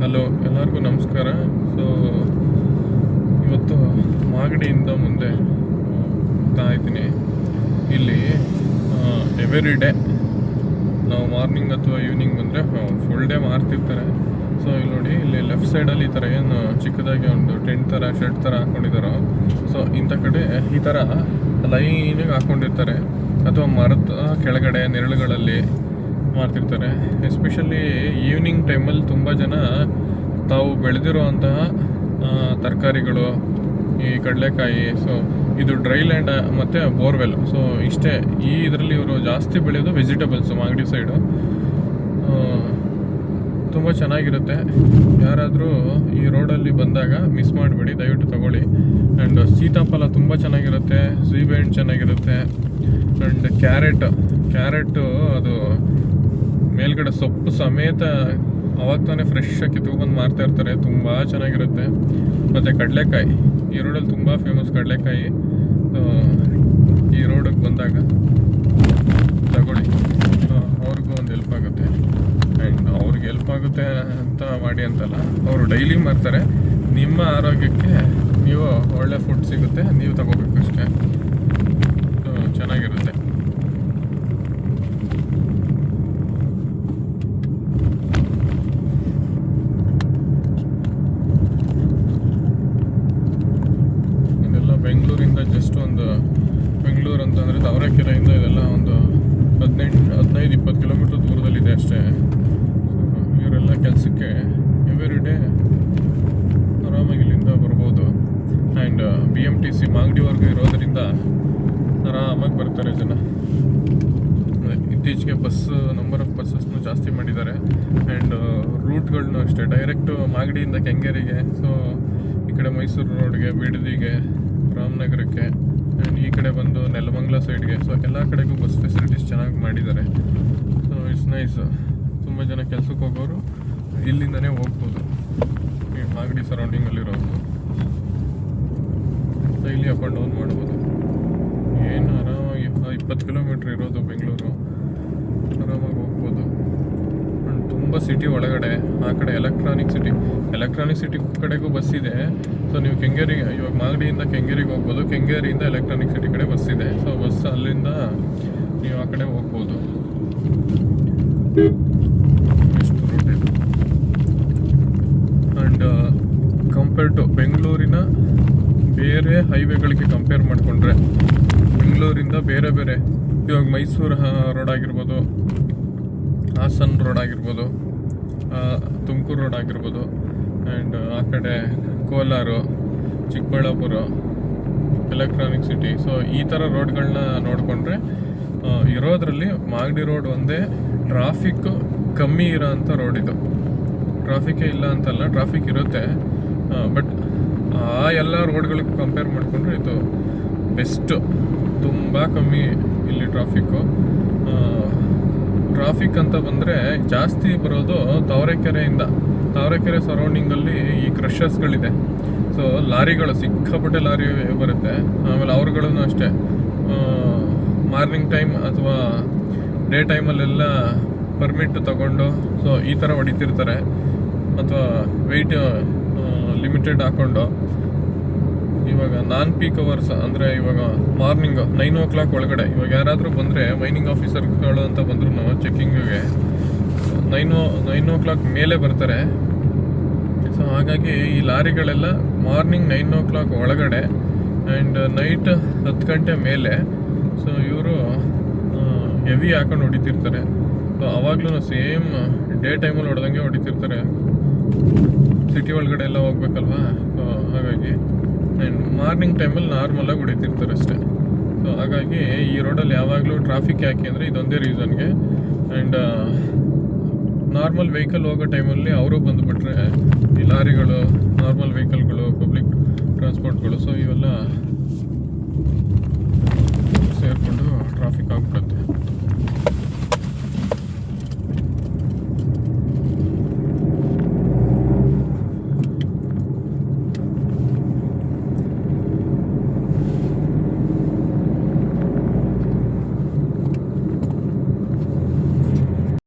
Hello, ಎಲ್ಲರಿಗೂ ನಮಸ್ಕಾರ. So ಇವತ್ತು ಮಾಗಡಿಯಿಂದ ಮುಂದೆ ಹೋಗ್ತಾ ಇದ್ದೀನಿ. ಇಲ್ಲಿ ಎವ್ರಿ ಡೇ ನಾವು ಮಾರ್ನಿಂಗ್ ಅಥವಾ ಈವ್ನಿಂಗ್ ಬಂದರೆ ಫುಲ್ ಡೇ ಮಾರ್ತಿರ್ತಾರೆ. ಸೊ ಇಲ್ಲಿ ನೋಡಿ, ಇಲ್ಲಿ ಲೆಫ್ಟ್ ಸೈಡಲ್ಲಿ ಈ ಥರ ಏನು ಚಿಕ್ಕದಾಗಿ ಒಂದು ಟೆಂಟ್ ಥರ ಶೆಡ್ ಥರ ಹಾಕ್ಕೊಂಡಿದ್ದಾರೋ, ಸೊ ಇಂಥ ಕಡೆ ಈ ಥರ ಲೈನಿಗೆ ಹಾಕ್ಕೊಂಡಿರ್ತಾರೆ, ಅಥವಾ ಮರದ ಕೆಳಗಡೆ ನೆರಳುಗಳಲ್ಲಿ ಮಾಡ್ತಿರ್ತಾರೆ. ಎಸ್ಪೆಷಲಿ ಈವ್ನಿಂಗ್ ಟೈಮಲ್ಲಿ ತುಂಬ ಜನ ತಾವು ಬೆಳೆದಿರುವಂತಹ ತರಕಾರಿಗಳು, ಈ ಕಡಲೆಕಾಯಿ, ಸೊ ಇದು ಡ್ರೈ ಲ್ಯಾಂಡ್ ಮತ್ತು ಬೋರ್ವೆಲ್, ಸೊ ಇಷ್ಟೇ. ಈ ಇದರಲ್ಲಿ ಇವರು ಜಾಸ್ತಿ ಬೆಳೆಯೋದು ವೆಜಿಟೇಬಲ್ಸು. ಮಾಗಡಿ ಸೈಡು ತುಂಬ ಚೆನ್ನಾಗಿರುತ್ತೆ. ಯಾರಾದರೂ ಈ ರೋಡಲ್ಲಿ ಬಂದಾಗ ಮಿಸ್ ಮಾಡಬೇಡಿ, ದಯವಿಟ್ಟು ತಗೊಳ್ಳಿ. ಆ್ಯಂಡ್ ಸೀತಾಫಲ ತುಂಬ ಚೆನ್ನಾಗಿರುತ್ತೆ, ಸೀಬೆಹಣ್ಣು ಚೆನ್ನಾಗಿರುತ್ತೆ. ಆ್ಯಂಡ್ ಕ್ಯಾರೆಟು ಅದು ಮೇಲ್ಗಡೆ ಸೊಪ್ಪು ಸಮೇತ ಅವಾಗ ತಾನೇ ಫ್ರೆಶ್ ಆಗಿ ತಗೊಂಡು ಮಾರ್ತಾ ಇರ್ತಾರೆ, ತುಂಬ ಚೆನ್ನಾಗಿರುತ್ತೆ. ಮತ್ತು ಕಡಲೆಕಾಯಿ ಈ ರೋಡಲ್ಲಿ ತುಂಬ ಫೇಮಸ್ ಕಡಲೆಕಾಯಿ. ಈ ರೋಡಿಗೆ ಬಂದಾಗ ತಗೊಳ್ಳಿ, ಅವ್ರಿಗೂ ಒಂದು ಹೆಲ್ಪ್ ಆಗುತ್ತೆ. ಆ್ಯಂಡ್ ಅವ್ರಿಗೆ ಹೆಲ್ಪ್ ಆಗುತ್ತೆ ಅಂತ ಮಾಡಿ ಅಂತಲ್ಲ, ಅವರು ಡೈಲಿ ಮಾರ್ತಾರೆ. ನಿಮ್ಮ ಆರೋಗ್ಯಕ್ಕೆ ನೀವು ಒಳ್ಳೆ ಫುಡ್ ಸಿಗುತ್ತೆ, ನೀವು ತಗೋಬೇಕಷ್ಟೇ. ಚೆನ್ನಾಗಿರುತ್ತೆ. ಬೆಂಗಳೂರಿಂದ ಜಸ್ಟ್ ಒಂದು, ಬೆಂಗಳೂರು ಅಂತಂದರೆ ತಾವರೆಕೆರೆಯಿಂದ ಇದೆಲ್ಲ ಒಂದು 15-20 ಕಿಲೋಮೀಟ್ರ್ ದೂರದಲ್ಲಿದೆ ಅಷ್ಟೇ. ಇವರೆಲ್ಲ ಕೆಲಸಕ್ಕೆ ಎವ್ರಿ ಡೇ ಆರಾಮಾಗಿ ಇಲ್ಲಿಂದ ಬರ್ಬೋದು. ಆ್ಯಂಡ್ BMTC ಮಾಗಡಿವರೆಗೂ ಇರೋದರಿಂದ ಆರಾಮಾಗಿ ಬರ್ತಾರೆ ಜನ. ಇತ್ತೀಚೆಗೆ ನಂಬರ್ ಆಫ್ ಬಸ್ಸಸ್ನು ಜಾಸ್ತಿ ಮಾಡಿದ್ದಾರೆ. ಆ್ಯಂಡ್ ರೂಟ್ಗಳನ್ನೂ ಅಷ್ಟೇ, ಡೈರೆಕ್ಟು ಮಾಗಡಿಯಿಂದ ಕೆಂಗೇರಿಗೆ, ಸೊ ಈ ಕಡೆ ಮೈಸೂರು ರೋಡ್ಗೆ, ಬಿಡದಿಗೆ, ರಾಮನಗರಕ್ಕೆ, ಆ್ಯಂಡ್ ಈ ಕಡೆ ಬಂದು ನೆಲಮಂಗಲ ಸೈಡ್ಗೆ, ಸೊ ಎಲ್ಲ ಕಡೆಗೂ ಬಸ್ ಫೆಸಿಲಿಟೀಸ್ ಚೆನ್ನಾಗಿ ಮಾಡಿದ್ದಾರೆ. So it's nice. ತುಂಬ ಜನ ಕೆಲಸಕ್ಕೆ ಹೋಗೋರು ಇಲ್ಲಿಂದನೇ ಹೋಗ್ಬೋದು, ಈ ಮಾಗಡಿ ಸರೌಂಡಿಂಗಲ್ಲಿರೋದು. ಡೈಲಿ ಅಪ್ ಆ್ಯಂಡ್ ಡೌನ್ ಮಾಡ್ಬೋದು. ಏನು ಆರಾಮಾಗಿ 20 ಕಿಲೋಮೀಟ್ರ್ ಇರೋದು ಬೆಂಗಳೂರು, ಆರಾಮಾಗಿ ಹೋಗ್ಬೋದು. ಆ್ಯಂಡ್ ತುಂಬ ಸಿಟಿ ಒಳಗಡೆ, ಆ ಕಡೆ ಎಲೆಕ್ಟ್ರಾನಿಕ್ ಸಿಟಿ ಕಡೆಗೂ ಬಸ್ ಇದೆ. ಸೊ ನೀವು ಕೆಂಗೇರಿಗೆ, ಇವಾಗ ಮಾಗಡಿಯಿಂದ ಕೆಂಗೇರಿಗೆ ಹೋಗ್ಬೋದು, ಕೆಂಗೇರಿಯಿಂದ ಎಲೆಕ್ಟ್ರಾನಿಕ್ ಸಿಟಿ ಕಡೆ ಬಸ್ ಇದೆ. ಸೊ ಬಸ್ ಅಲ್ಲಿಂದ ನೀವು ಆ ಕಡೆ ಹೋಗ್ಬೋದು. ಎಷ್ಟು ರೂಟ್ ಇದೆ. ಆ್ಯಂಡ್ ಕಂಪೇರ್ ಟು ಬೆಂಗಳೂರಿನ ಬೇರೆ ಹೈವೇಗಳಿಗೆ ಕಂಪೇರ್ ಮಾಡಿಕೊಂಡ್ರೆ, ಬೆಂಗಳೂರಿಂದ ಬೇರೆ ಇವಾಗ ಮೈಸೂರು ರೋಡ್ ಆಗಿರ್ಬೋದು, ಹಾಸನ್ ರೋಡ್ ಆಗಿರ್ಬೋದು, ತುಮಕೂರು ರೋಡ್ ಆಗಿರ್ಬೋದು, ಆ್ಯಂಡ್ ಆ ಕಡೆ Kolar, Chikkaballapur, electronic city, so ಈ ಥರ ರೋಡ್ಗಳನ್ನ ನೋಡಿಕೊಂಡ್ರೆ ಇರೋದ್ರಲ್ಲಿ ಮಾಗಡಿ ರೋಡ್ ಒಂದೇ ಟ್ರಾಫಿಕ್ ಕಮ್ಮಿ ಇರೋ ಅಂಥ ರೋಡ್ ಇದು. ಟ್ರಾಫಿಕ್ಕೇ ಇಲ್ಲ ಅಂತಲ್ಲ, ಟ್ರಾಫಿಕ್ ಇರುತ್ತೆ, ಬಟ್ ಆ ಎಲ್ಲ ರೋಡ್ಗಳಿಗೆ ಕಂಪೇರ್ ಮಾಡಿಕೊಂಡ್ರೆ ಇದು ಬೆಸ್ಟು. ತುಂಬ ಕಮ್ಮಿ ಇಲ್ಲಿ ಟ್ರಾಫಿಕ್ ಅಂತ ಬಂದರೆ ಜಾಸ್ತಿ ಬರೋದು ತಾವರೆಕೆರೆ ಸರೌಂಡಿಂಗಲ್ಲಿ ಈ ಕ್ರಷರ್ಸ್ಗಳಿದೆ. ಸೊ ಲಾರಿಗಳು ಸಿಕ್ಕಾಪಟ್ಟೆ ಲಾರಿ ಬರುತ್ತೆ. ಆಮೇಲೆ ಅವ್ರುಗಳೂ ಅಷ್ಟೇ, ಮಾರ್ನಿಂಗ್ ಟೈಮ್ ಅಥವಾ ಡೇ ಟೈಮಲ್ಲೆಲ್ಲ ಪರ್ಮಿಟ್ ತಗೊಂಡು ಸೊ ಈ ಥರ ಹೊಡಿತಿರ್ತಾರೆ, ಅಥವಾ ವೆಯ್ಟ್ ಲಿಮಿಟೆಡ್ ಹಾಕ್ಕೊಂಡು. ಇವಾಗ ನಾನ್ ಪೀಕ್ ಅವರ್ಸ್ ಅಂದರೆ ಇವಾಗ ಮಾರ್ನಿಂಗ್ 9 o'clock ಒಳಗಡೆ, ಇವಾಗ ಯಾರಾದರೂ ಬಂದರೆ ಮೈನಿಂಗ್ ಆಫೀಸರ್ಗಳು ಅಂತ ಬಂದ್ರು ಚೆಕ್ಕಿಂಗಿಗೆ 9 o'clock ಮೇಲೆ ಬರ್ತಾರೆ. ಸೊ ಹಾಗಾಗಿ ಈ ಲಾರಿಗಳೆಲ್ಲ ಮಾರ್ನಿಂಗ್ 9 o'clock ಒಳಗಡೆ ಆ್ಯಂಡ್ ನೈಟ್ 10 ಗಂಟೆ ಮೇಲೆ, ಸೊ ಇವರು ಹೆವಿ ಹಾಕೊಂಡು ಹೊಡಿತಿರ್ತಾರೆ. ಸೊ ಅವಾಗ್ಲೂ ಸೇಮ್ ಡೇ ಟೈಮಲ್ಲಿ ಹೊಡೆದಂಗೆ ಹೊಡಿತಿರ್ತಾರೆ. ಸಿಟಿ ಒಳಗಡೆ ಎಲ್ಲ ಹೋಗ್ಬೇಕಲ್ವಾ, ಸೊ ಹಾಗಾಗಿ. ಆ್ಯಂಡ್ ಮಾರ್ನಿಂಗ್ ಟೈಮಲ್ಲಿ ನಾರ್ಮಲಾಗಿ ಹೊಡಿತಿರ್ತಾರೆ ಅಷ್ಟೇ. ಸೊ ಹಾಗಾಗಿ ಈ ರೋಡಲ್ಲಿ ಯಾವಾಗಲೂ ಟ್ರಾಫಿಕ್ ಯಾಕೆ ಅಂದರೆ ಇದೊಂದೇ ರೀಸನ್ಗೆ. ಆ್ಯಂಡ್ ನಾರ್ಮಲ್ ವೆಹಿಕಲ್ ಹೋಗೋ ಟೈಮಲ್ಲಿ ಅವರು ಬಂದುಬಿಟ್ರೆ, ಈ ಲಾರಿಗಳು, ನಾರ್ಮಲ್ ವೆಹಿಕಲ್ಗಳು, ಪಬ್ಲಿಕ್ ಟ್ರಾನ್ಸ್ಪೋರ್ಟ್ಗಳು, ಸೊ ಇವೆಲ್ಲ ಸೇರಿಕೊಂಡು ಟ್ರಾಫಿಕ್ ಆಗ್ಬಿಡುತ್ತೆ.